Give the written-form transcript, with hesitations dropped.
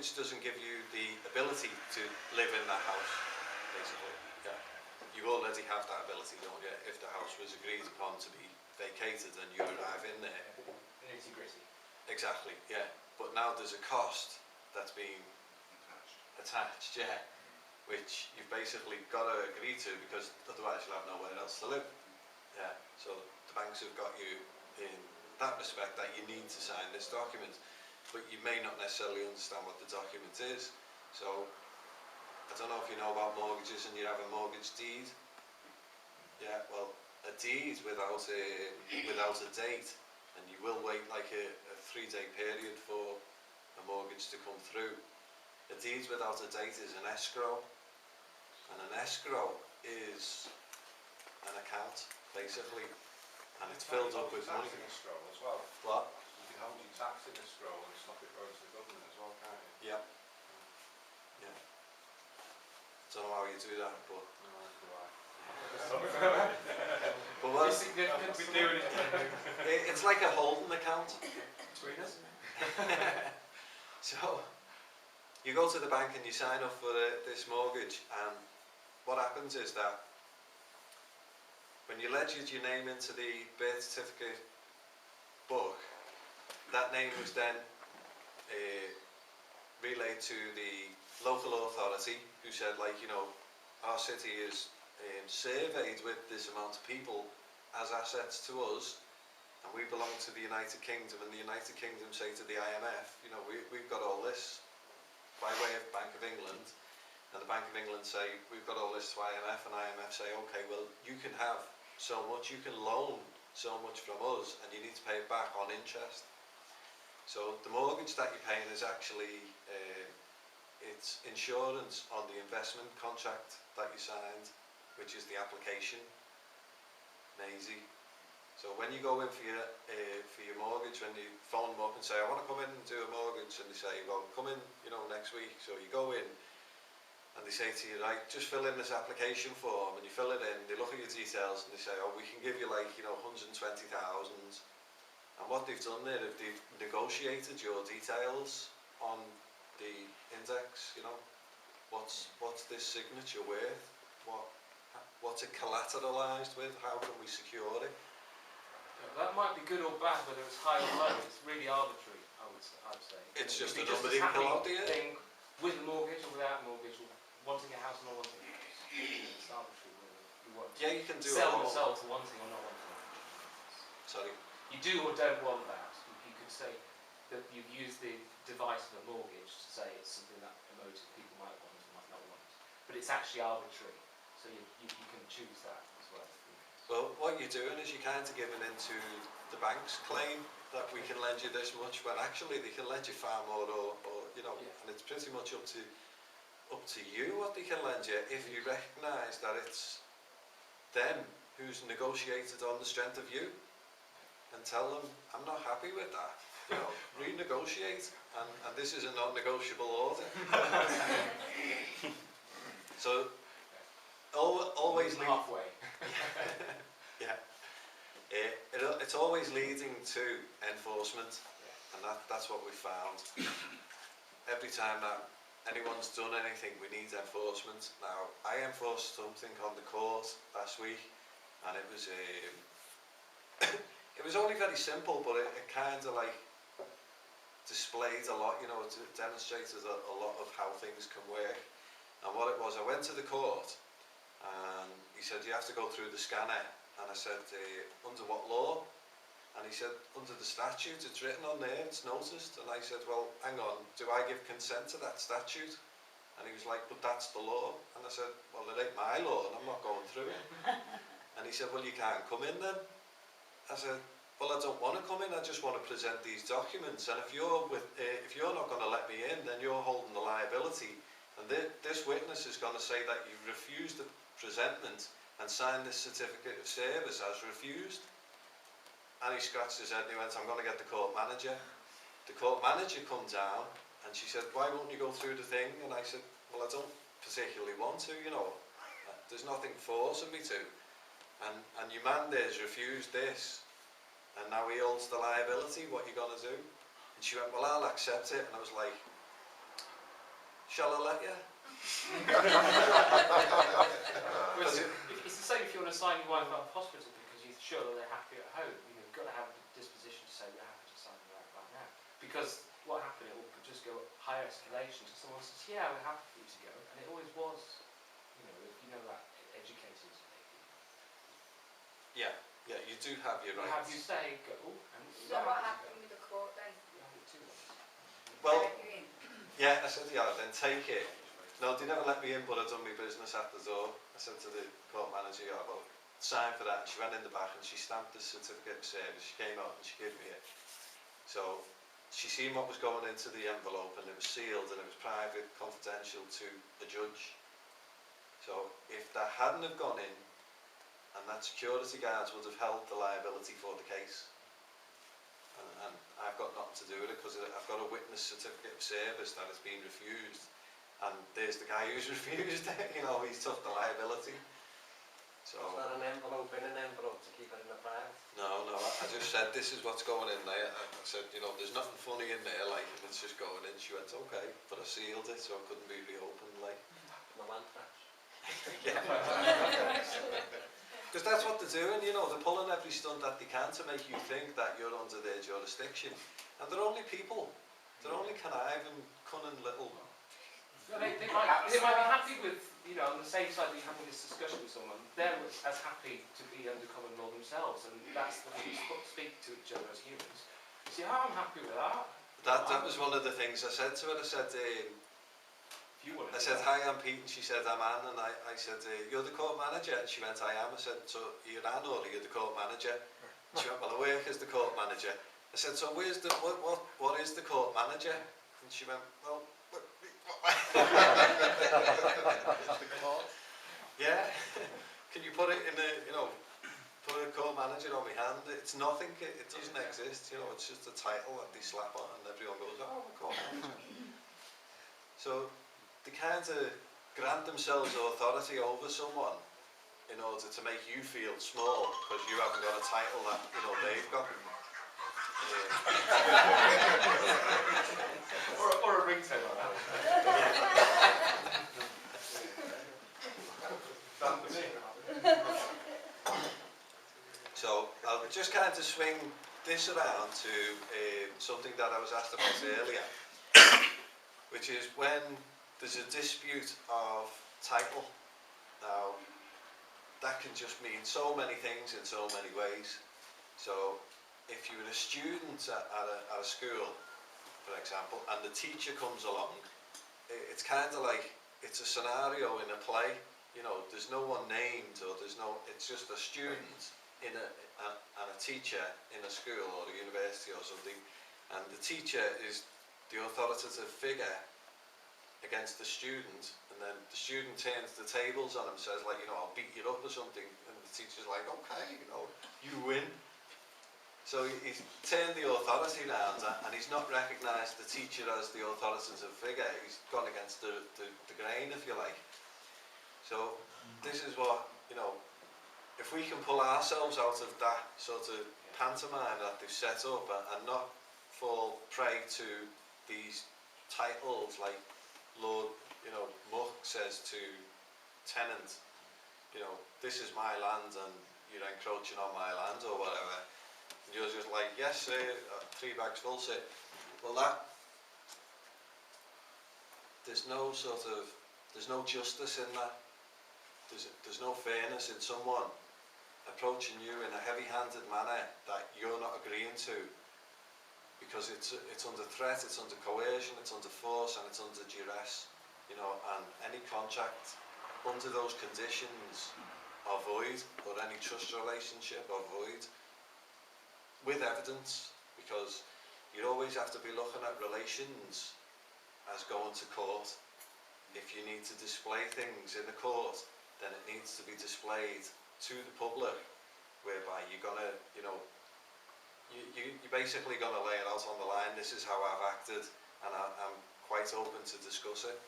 mortgage doesn't give you the ability to live in that house, basically. Yeah. You already have that ability, don't you? If the house was agreed upon to be vacated and you arrive in there. Nitty-gritty. Exactly, yeah. But now there's a cost that's being attached, yeah, which you've basically got to agree to, because otherwise you'll have nowhere else to live. Yeah. So the banks have got you in that respect that you need to sign this document, but you may not necessarily understand what the document is. So I don't know if you know about mortgages and you have a mortgage deed. Yeah, well, a deed without a date, and you will wait like a 3-day period for a mortgage to come through. A deed without a date is an escrow, and an escrow is an account, basically, and it's filled up with money. In escrow as well. What? You can hold your tax in escrow and stop it going to the government as well, can't you? Yeah. Yeah. Don't know how you do that, but. No, neither do I. But what? It's like a holding account. Between us. So you go to the bank and you sign up for this mortgage, and what happens is that when you ledgered your name into the birth certificate book, that name was then relayed to the local authority, who said, like, you know, our city is surveyed with this amount of people as assets to us, and we belong to the United Kingdom, and the United Kingdom say to the IMF, you know, we've got all this by way of Bank of England, and the Bank of England say, we've got all this to IMF, and IMF say, okay, well, you can have so much, you can loan so much from us, and you need to pay it back on interest. So the mortgage that you're paying is actually it's insurance on the investment contract that you signed, which is the application, Maisie. So when you go in for your mortgage, when you phone them up and say, I want to come in and do a mortgage, and they say, well, come in, you know, next week. So you go in, and they say to you, right, just fill in this application form, and you fill it in, they look at your details, and they say, oh, we can give you like, you know, 120,000. And what they've done there, they've negotiated your details on the index, you know, what's this signature worth, what's it collateralized with, how can we secure it? That might be good or bad, whether it's high or low. It's really arbitrary, I'd say. It's just a It's number they pull out happening there. thing with a mortgage or without a mortgage, or wanting a house or not wanting a house. It's arbitrary whether you want to Yeah, you can do sell it all. yourself to wanting or not wanting a house. Sorry. You do or don't want that. You could say that you've used the device of a mortgage to say it's something that emotive people might want or might not want. But it's actually arbitrary, so you can choose that as well. Well, what you're doing is you're kind of giving into the bank's claim that we can lend you this much, when actually they can lend you far more, or you know, yeah. and it's pretty much up to you what they can lend you, if you recognise that it's them who's negotiated on the strength of you, and tell them, I'm not happy with that, you know, renegotiate, and this is a non-negotiable order. So always halfway. Yeah. It's always leading to enforcement, and that's what we found. Every time that anyone's done anything, we need enforcement. Now, I enforced something on the court last week, and it was it was only very simple, but it kind of like displayed a lot, you know, it demonstrated a lot of how things can work. And what it was, I went to the court, and he said, you have to go through the scanner. And I said, under what law? And he said, under the statute, it's written on there, it's noticed. And I said, well, hang on, do I give consent to that statute? And he was like, but that's the law. And I said, well, it ain't my law, and I'm not going through it. And he said, well, you can't come in then. I said, well, I don't want to come in, I just want to present these documents. And if you're not going to let me in, then you're holding the liability. And this witness is going to say that you refused the presentment and signed this certificate of service as refused. And he scratched his head and he went, I'm going to get the court manager. The court manager come down and she said, why won't you go through the thing? And I said, well, I don't particularly want to, you know. There's nothing forcing me to. And your man there's refused this. And now he holds the liability, what are you going to do? And she went, well, I'll accept it. And I was like, Shall I let you? Whereas it's the same if you want to sign your wife out of hospital because you're sure that they're happy at home. You know, you've got to have a disposition to say we're happy to sign you out right now. Because what happened, it will just go higher escalation. So someone says, yeah, we're happy for you to go. And it always was, you know, if you know that educated. Yeah, you do have your You rights. have you say go, and So what happened with the court then? you have it too. Well, Let you in? yeah, I said, yeah, then take it. No, they never let me in, but I'd done my business at the door. I said to the court manager, yeah, well, sign for that. And she went in the back and she stamped the certificate of service. She came out and she gave me it. So she seen what was going into the envelope and it was sealed and it was private, confidential to a judge. So if that hadn't have gone in, and that security guards would have held the liability for the case. And I've got nothing to do with it because I've got a witness certificate of service that has been refused. And there's the guy who's refused it, you know, he's took the liability. So. Is that an envelope in an envelope to keep it in a private? No, I just said this is what's going in there. I said, you know, there's nothing funny in there, like, if it's just going in. She went, okay, but I sealed it so it couldn't be reopened, like. No anthrax. Yeah. Because that's what they're doing, you know, they're pulling every stunt that they can to make you think that you're under their jurisdiction. And they're only people. They're only conniving, cunning little... No, they might be happy with, you know, on the same side that you're having this discussion with someone, they're as happy to be under common law themselves, and that's the way we speak to each other as humans. You see, oh, I'm happy with that. That was one of the things I said to her. I said, I said, hi, I'm Pete, and she said, I'm Anne, and I said, you're the court manager? And she went, I am. I said, so you're Anne or you're the court manager? And she went, well, I work as the court manager. I said, so where's the, what is the court manager? And she went, well, yeah, can you put it in a, you know, put a court manager on my hand? It's nothing, it doesn't exist, you know, it's just a title that they slap on and everyone goes, oh, I'm a court manager. So they kind of grant themselves authority over someone in order to make you feel small because you haven't got a title that, you know, they've got. Or a ringtone like that. So I'll just kind of swing this around to something that I was asked about earlier, which is when there's a dispute of title. Now, that can just mean so many things in so many ways. So if you're a student at a school, for example, and the teacher comes along, it's kind of like, it's a scenario in a play, you know, there's no one named, or it's just a student and a teacher in a school or a university or something, and the teacher is the authoritative figure against the student, and then the student turns the tables on him, says like, you know, I'll beat you up or something, and the teacher's like, okay, you know, you win. So he's turned the authority round and he's not recognised the teacher as the authoritative figure. He's gone against the grain, if you like. So this is what, you know, if we can pull ourselves out of that sort of pantomime that they've set up and not fall prey to these titles like Lord, you know, Muck says to tenant, you know, this is my land and you're encroaching on my land or whatever. And you're just like, yes, sir, 3 bags full, sir. Well, there's no justice in that. There's no fairness in someone approaching you in a heavy-handed manner that you're not agreeing to, because it's under threat, it's under coercion, it's under force, and it's under duress, you know. And any contract under those conditions are void, or any trust relationship are void. With evidence, because you always have to be looking at relations as going to court. If you need to display things in the court, then it needs to be displayed to the public, whereby you're gonna, you know, you're basically gonna lay it out on the line. This is how I've acted, and I'm quite open to discuss it.